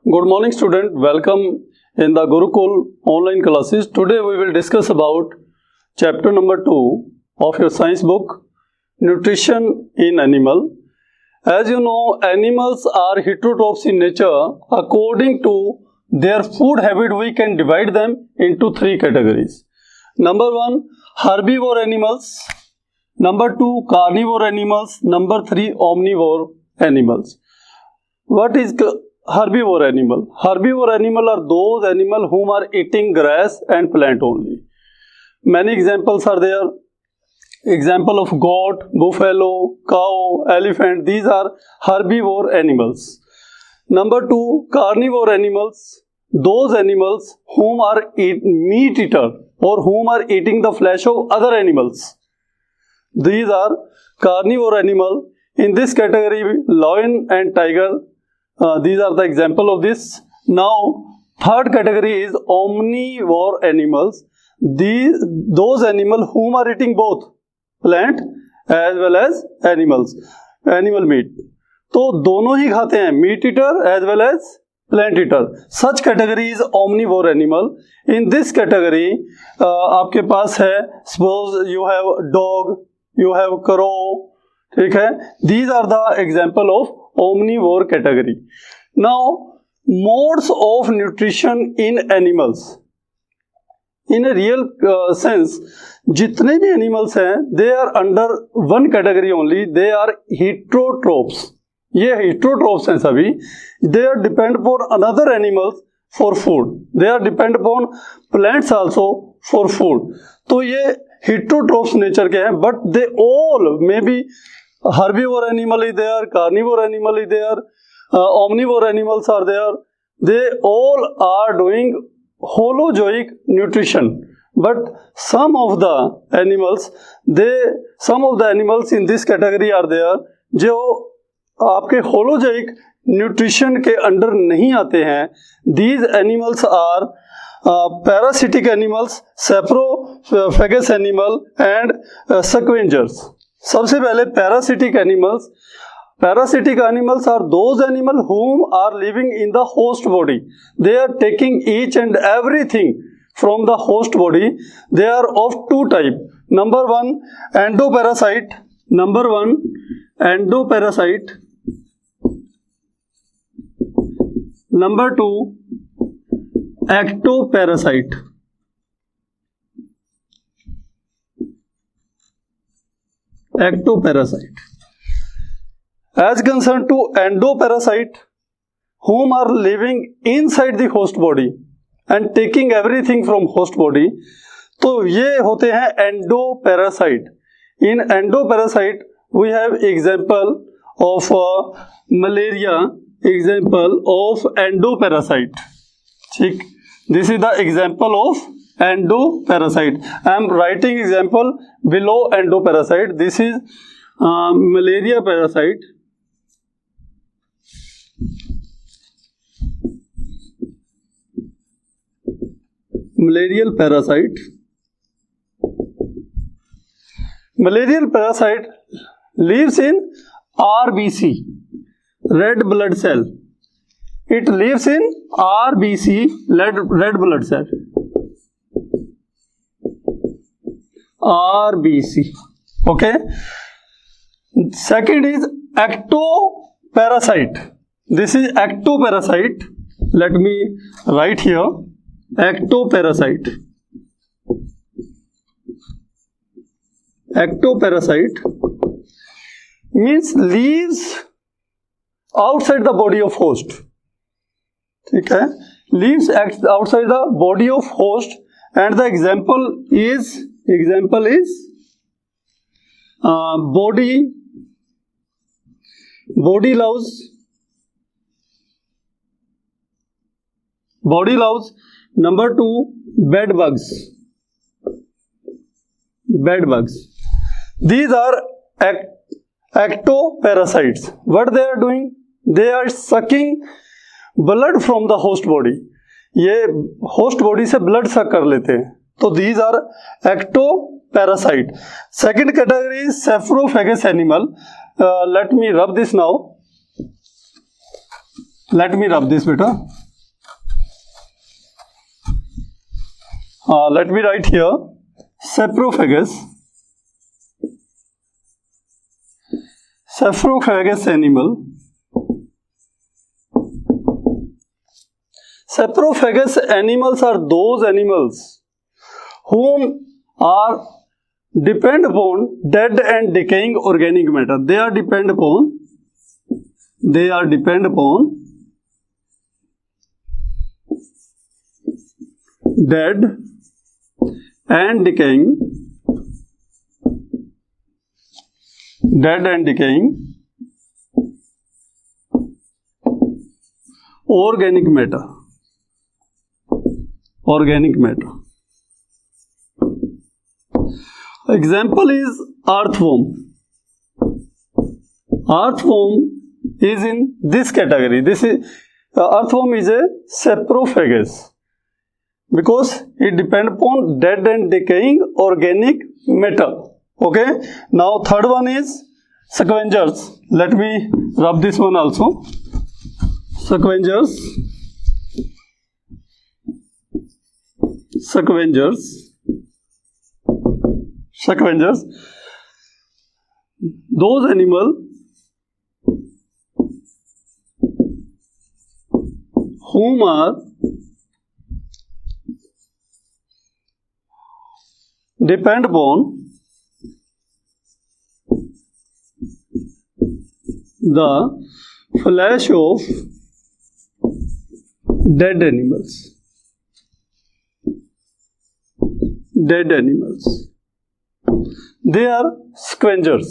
Good morning student, welcome in the Gurukul online classes. Today we will discuss about chapter number 2 of your science book, Nutrition in Animal. As you know, animals are heterotrophs in nature. According to their food habit, we can divide them into 3 categories. Number 1, herbivore animals. Number 2, carnivore animals. Number 3, omnivore animals. What is herbivore animal? Herbivore animal are those animals whom are eating grass and plant only. Many examples are there. Example of goat, buffalo, cow, elephant. These are herbivore animals. Number 2, carnivore animals. Those animals whom are meat eater or whom are eating the flesh of other animals. These are carnivore animal. In this category, lion and tiger. These are the example of this. Now, third category is omnivore animals. Those animals whom are eating both plant as well as animal meat. तो दोनों ही खाते हैं, meat eater as well as plant eater. Such category is omnivore animal. In this category, आपके पास है, suppose you have dog, you have crow, ठीक है. These are the example of omnivore category. Now, modes of nutrition in animals. In a real sense, जितने भी animals हैं, they are under one category only. They are heterotrophs. ये heterotrophs हैं सभी. They are depend upon another animals for food. They are depend upon plants also for food. तो ये heterotrophs nature के हैं, but they all may be herbivore animal is there, carnivore animal is there, omnivore animals are there. They all are doing holozoic nutrition. But some of the animals in this category are there जो आपके holozoic nutrition के under नहीं आते हैं. These animals are parasitic animals, saprophagous animal and scavengers. सबसे पहले parasitic animals. Parasitic animals are those animals whom are living in the host body. They are taking each and everything from the host body. They are of two types. Number 1, endoparasite. Number 1, endoparasite. Number 2, ectoparasite. Ectoparasite. As concerned to endoparasite, whom are living inside the host body and taking everything from host body, तो ये होते हैं endoparasite. In endoparasite, we have example of malaria, example of endoparasite. ठीक, this is the example of endoparasite. I am writing example below endoparasite. This is malaria parasite. Malarial parasite. Malarial parasite lives in RBC, red blood cell. It lives in RBC, red blood cell. RBC. Okay. Second is ectoparasite. This is ectoparasite. Let me write here. Ectoparasite. Ectoparasite means lives outside the body of host. ठीक है, lives outside the body of host, and the example is body louse. Number 2, bed bugs. These are ectoparasites. What they are doing? They are sucking blood from the host body. ये host body से blood suck कर लेते हैं. तो these are ectoparasite. Second category is saprophagous animal. Let me rub this now. let me rub this beta. Let me write here saprophagus. Saprophagus animal. Saprophagus animals are those animals whom are depend upon dead and decaying organic matter. They are depend upon dead and decaying organic matter. Example is earthworm. Earthworm is in this category. This is earthworm is a saprophagus because it depends upon dead and decaying organic matter. Okay. Now third one is scavengers. Let me rub this one also. Scavengers. Those animals whom are depend upon the flesh of dead animals. They are scavengers.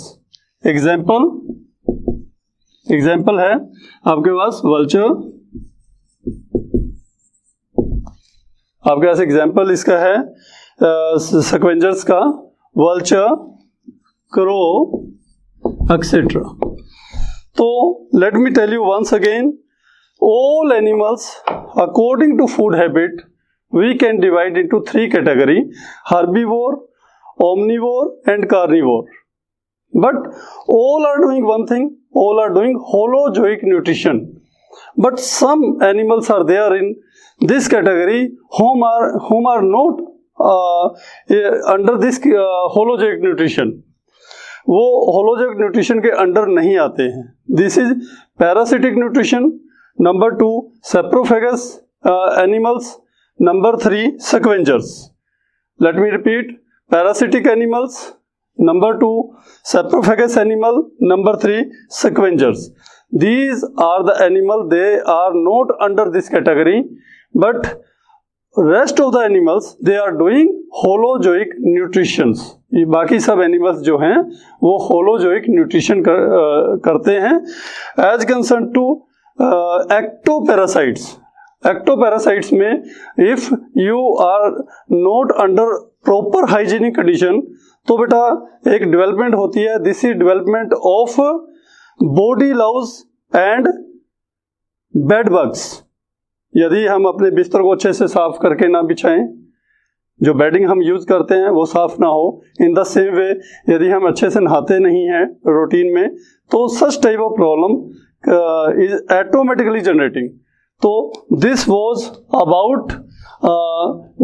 Example है आपके पास vulture, आपके पास example इसका है scavengers का, vulture, crow, etcetera. तो let me tell you once again, all animals according to food habit we can divide into three category: herbivore, omnivore and carnivore. But all are doing one thing, all are doing holozoic nutrition. But some animals are there in this category whom are not under this holozoic nutrition. वो holozoic nutrition के under नहीं आते हैं. This is parasitic nutrition. Number 2, saprophagus animals. Number 3, scavengers. Let me repeat: parasitic animals. Number 2, saprophagus animal. Number 3, scavengers. These are the animals, they are not under this category, but rest of the animals they are doing holozoic nutritions. ये बाकी सब animals जो हैं वो holozoic nutrition करते हैं. As concerned to ectoparasites. Ectoparasites में if you are not under proper hygienic condition, तो बेटा एक डेवलपमेंट होती है. This is development of body loves and bed bugs. यदि हम अपने बिस्तर को अच्छे से साफ करके ना बिछाएं, जो बेडिंग हम यूज करते हैं वो साफ ना हो, इन द सेम वे यदि हम अच्छे से नहाते नहीं हैं रूटीन में, तो such type of problem is automatically generating. तो this was about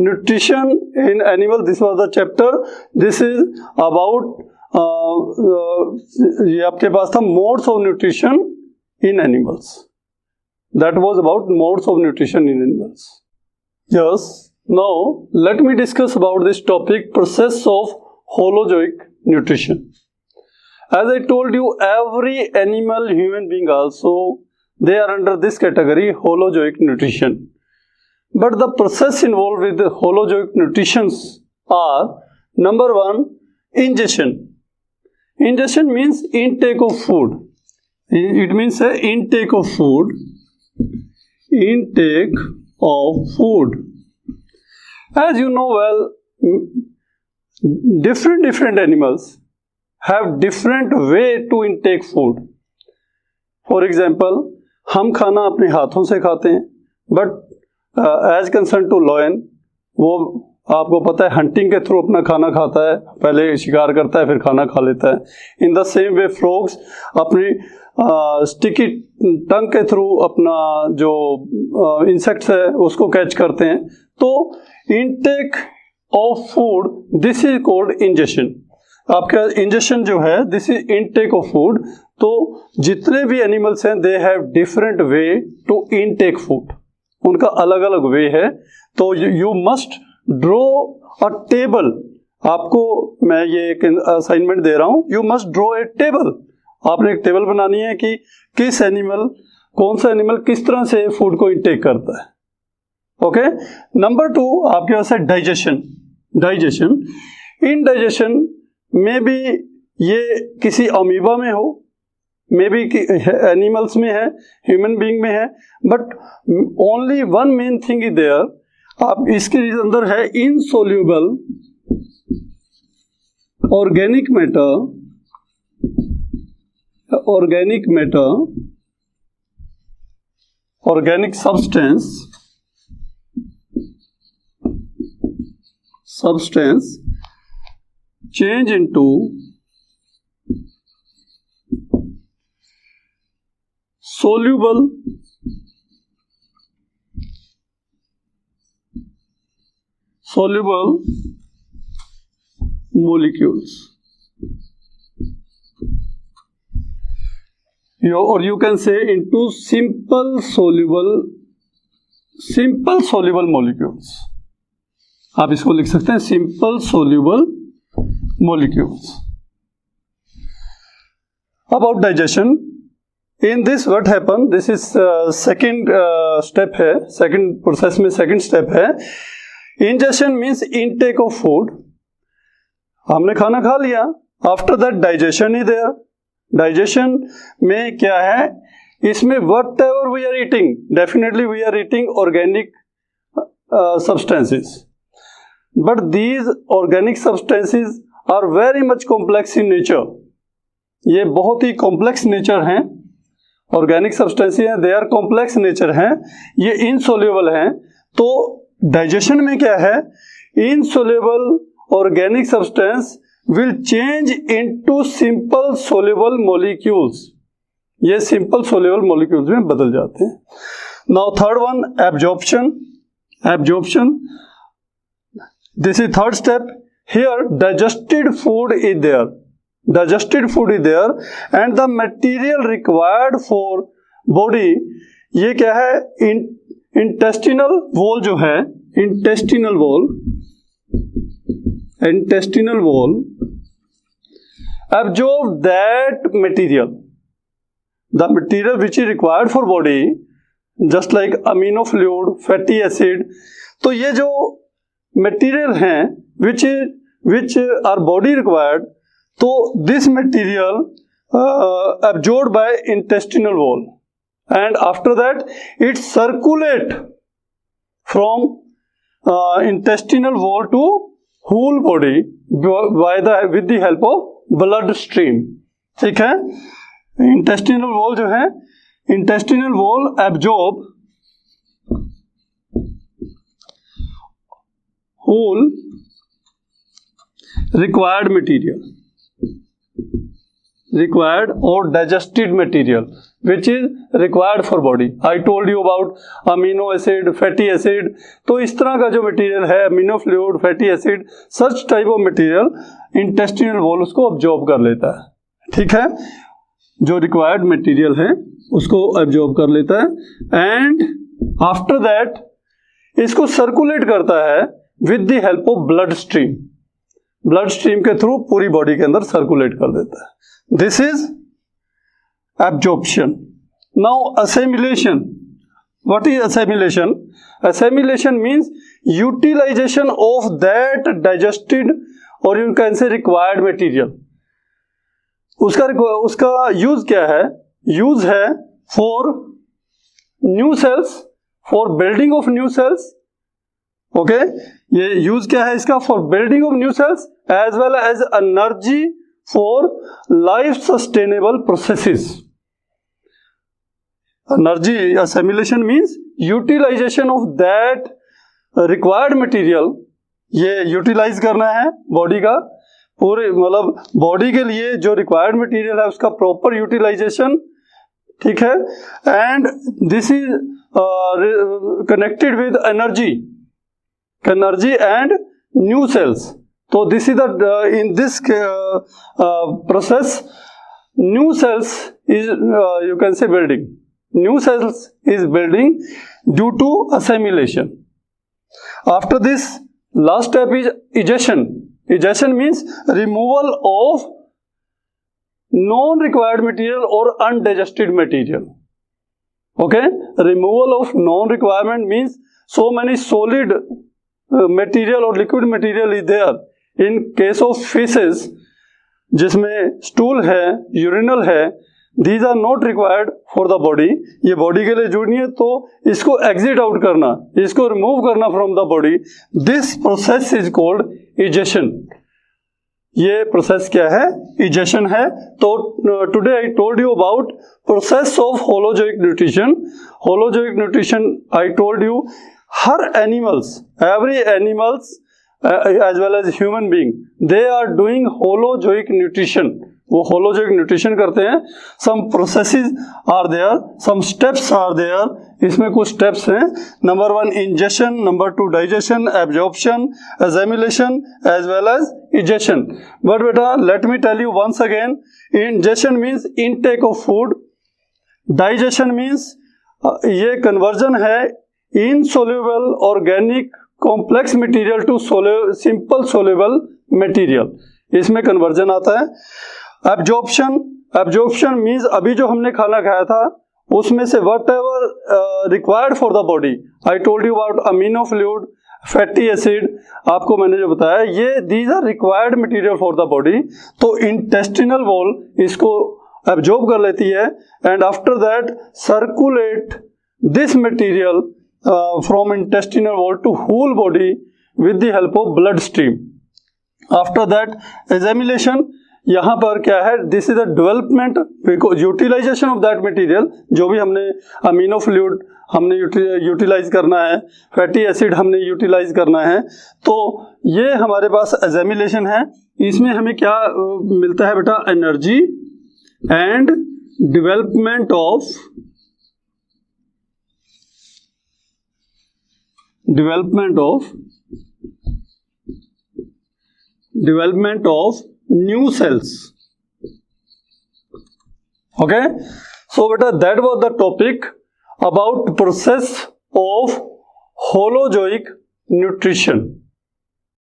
nutrition in animal. This was the chapter. This is about ये आपके पास था modes of nutrition in animals. That was about modes of nutrition in animals. Yes. Now let me discuss about this topic, process of holozoic nutrition. As I told you, every animal, human being also, they are under this category, holozoic nutrition. But the process involved with the holozoic nutritions are: number 1, ingestion. Ingestion means intake of food. It means intake of food. Intake of food. As you know well, different animals have different way to intake food. For example, हम खाना अपने हाथों से खाते हैं, but as concern to lion, वो आपको पता है हंटिंग के थ्रू अपना खाना खाता है, पहले शिकार करता है फिर खाना खा लेता है. In the same way frogs अपनी स्टिकी टंग के थ्रू अपना जो इंसेक्ट्स है उसको कैच करते हैं। तो intake of food, this is called ingestion. आपका इंजेशन जो है this is intake of food. तो जितने भी एनिमल्स हैं they have different way to intake food, उनका अलग अलग वे है। तो you must draw a table. आपको मैं ये एक असाइनमेंट दे रहा हूं, you must draw a table. आपने एक टेबल बनानी है कि किस एनिमल, कौन सा एनिमल किस तरह से फूड को इनटेक करता है। ओके, नंबर 2 आपके पास है डाइजेशन। डाइजेशन, इन डाइजेशन में भी ये किसी अमीबा में हो, मे बी एनिमल्स में है, ह्यूमन बीइंग में है, but only one main thing is there. आप इसके अंदर है insoluble organic matter, organic substance change into soluble molecules, or you can say into simple soluble molecules। आप इसको लिख सकते हैं simple soluble molecules। About digestion, in this what happen, this is second step है, second process में second step है। Ingestion means intake of food। हमने खाना खा लिया, after that digestion is there। Digestion में क्या है, इसमें whatever we are eating, definitely we are eating organic substances, but these organic substances are very much complex in nature. ये बहुत ही कॉम्प्लेक्स नेचर हैं, ऑर्गेनिक सब्सटेंसेस हैं, they are complex nature हैं, ये इनसोल्यूबल हैं। तो डाइजेशन में क्या है, insoluble organic substance will change into simple soluble molecules। ये simple soluble molecules में बदल जाते हैं। Now third one, absorption। This is third step। Here digested food is there and the material required for body, ये क्या है, intestinal wall जो है, intestinal wall absorb that material, the material which is required for body, just like amino fluid, fatty acid। तो ये जो material हैं which are body required, तो this material absorbed by intestinal wall and after that it circulate from intestinal wall to whole body with the help of blood stream. ठीक है, intestinal wall जो है, intestinal wall absorb whole required और digested material which is required for body. I told you about amino acid, fatty acid. तो इस तरह का जो मटेरियल है, amino fluid, fatty acid, such type of material intestinal wall उसको absorb कर लेता है। ठीक है, जो रिक्वायर्ड मटेरियल है उसको ऑब्जॉर्ब कर लेता है एंड आफ्टर दैट इसको सर्कुलेट करता है with the help of blood stream. Blood stream के थ्रू पूरी बॉडी के अंदर सर्कुलेट कर देता है। This is absorption। Now assimilation, what is assimilation? Assimilation means utilization of that digested or you can say required material। उसका use क्या है, यूज है for new cells, for building of new cells. Okay, ये use क्या है इसका, for building of new cells as well as energy for life sustainable processes. Energy assimilation means utilization of that required material। ये utilise करना है body का, पूरे मतलब बॉडी के लिए जो रिक्वायर्ड मटेरियल है उसका प्रॉपर यूटिलाइजेशन ठीक है, and this is connected with energy and new cells. तो this is the in this process new cells is you can say building. New cells is building due to assimilation. After this, last step is egestion. Egestion means removal of non-required material or undigested material. Okay, removal of non-requirement means so many solid material or liquid material is there. In case of feces, जिसमें stool है, urinal है, these are not required for the body. ये body के लिए जरूरी है, तो इसको एग्जिट आउट करना, इसको रिमूव करना from the body, this process is called egestion. ये प्रोसेस क्या है? इजेशन है. तो today I told you about process of holozoic nutrition. Holozoic nutrition I told you her animals, every animals as well as human being, they are doing holozoic nutrition. वो holozoic nutrition करते हैं. some processes are there, some steps are there. इसमें कुछ steps हैं. number 1 ingestion, number 2 digestion, absorption, assimilation as well as egestion. but beta, let me tell you once again, ingestion means intake of food, digestion means ये conversion है insoluble organic complex material to simple soluble material, इसमें conversion आता है. Absorption means अभी जो हमने खाना खाया था उसमें से whatever required for the body. I told you about amino fluid, fatty acid, आपको मैंने जो बताया, ये these are required material for the body. तो इंटेस्टिनल वॉल इसको एब्जॉर्ब कर लेती है and after that circulate this material from intestinal wall to whole body with the help of blood stream. After that assimilation, यहाँ पर क्या है? this is the development, utilization of that material. जो भी हमने अमीनो फ्लूइड हमने utilise करना है, फैटी एसिड हमने यूटिलाइज करना है, तो ये हमारे पास assimilation है. इसमें हमें क्या मिलता है बेटा? Energy and development of new cells. Okay, so beta, that was the topic about process of holozoic nutrition.